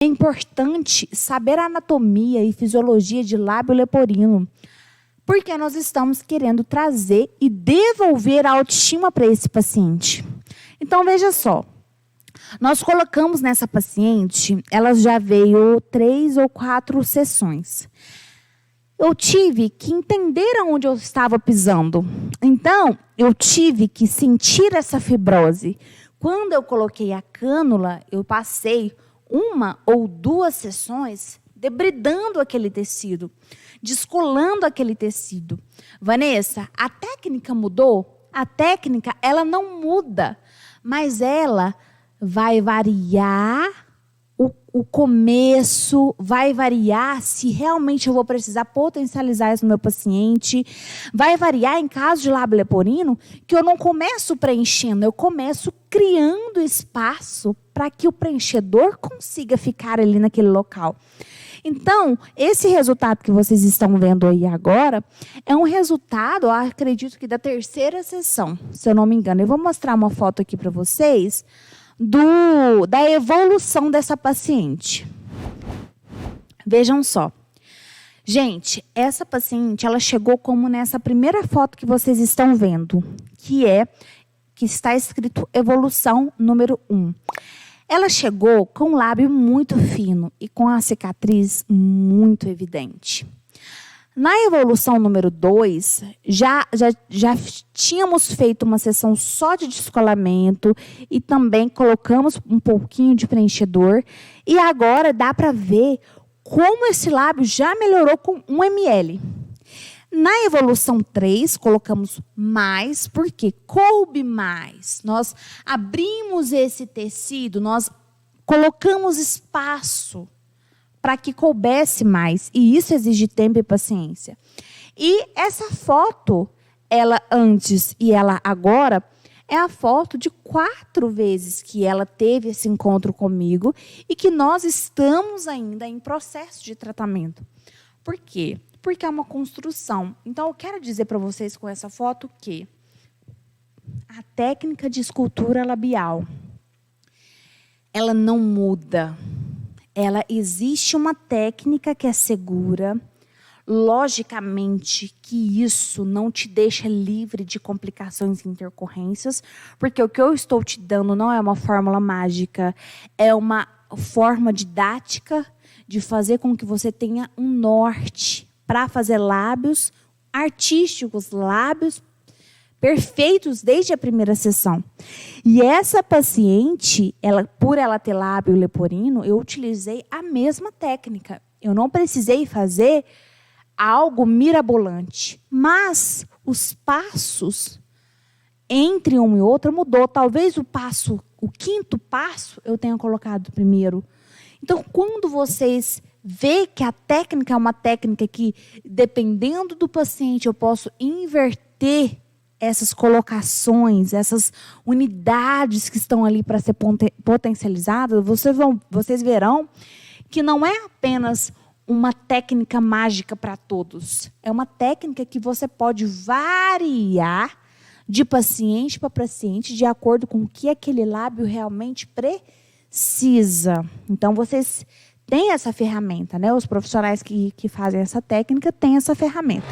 É importante saber a anatomia e fisiologia de lábio leporino, porque nós estamos querendo trazer e devolver a autoestima para esse paciente. Então, veja só. Nós colocamos nessa paciente, ela já veio 3 ou 4 sessões. Eu tive que entender aonde eu estava pisando. Então, eu tive que sentir essa fibrose. Quando eu coloquei a cânula, eu passei 1 ou 2 sessões debridando aquele tecido, descolando aquele tecido. Vanessa, a técnica mudou? A técnica, ela não muda, mas ela vai variar o começo, vai variar se realmente eu vou precisar potencializar isso no meu paciente, vai variar em caso de lábio leporino, que eu não começo preenchendo, eu começo criando espaço para que o preenchedor consiga ficar ali naquele local. Então, esse resultado que vocês estão vendo aí agora é um resultado, eu acredito que da 3ª sessão, se eu não me engano. Eu vou mostrar uma foto aqui para vocês da evolução dessa paciente. Vejam só. Gente, essa paciente, ela chegou como nessa primeira foto que vocês estão vendo, que está escrito evolução número 1. Ela chegou com o lábio muito fino e com a cicatriz muito evidente. Na evolução número 2, já tínhamos feito uma sessão só de descolamento e também colocamos um pouquinho de preenchedor. E agora dá para ver como esse lábio já melhorou com 1 ml. Na evolução 3, colocamos mais, porque coube mais. Nós abrimos esse tecido, nós colocamos espaço para que coubesse mais. E isso exige tempo e paciência. E essa foto, ela antes e ela agora, é a foto de 4 vezes que ela teve esse encontro comigo e que nós estamos ainda em processo de tratamento. Por quê? Porque é uma construção. Então, eu quero dizer para vocês com essa foto que a técnica de escultura labial, ela não muda. Existe uma técnica que é segura. Logicamente que isso não te deixa livre de complicações e intercorrências, porque o que eu estou te dando não é uma fórmula mágica, é uma forma didática de fazer com que você tenha um norte para fazer lábios artísticos, lábios perfeitos desde a primeira sessão. E essa paciente, por ela ter lábio leporino, eu utilizei a mesma técnica. Eu não precisei fazer algo mirabolante, mas os passos entre um e outro mudou. Talvez o 5º passo eu tenha colocado primeiro. Então, quando vocês vê que a técnica é uma técnica que, dependendo do paciente, eu posso inverter essas colocações, essas unidades que estão ali para ser potencializadas, vocês verão que não é apenas uma técnica mágica para todos. É uma técnica que você pode variar de paciente para paciente de acordo com o que aquele lábio realmente precisa. Então, vocês têm essa ferramenta, né? Os profissionais que fazem essa técnica têm essa ferramenta.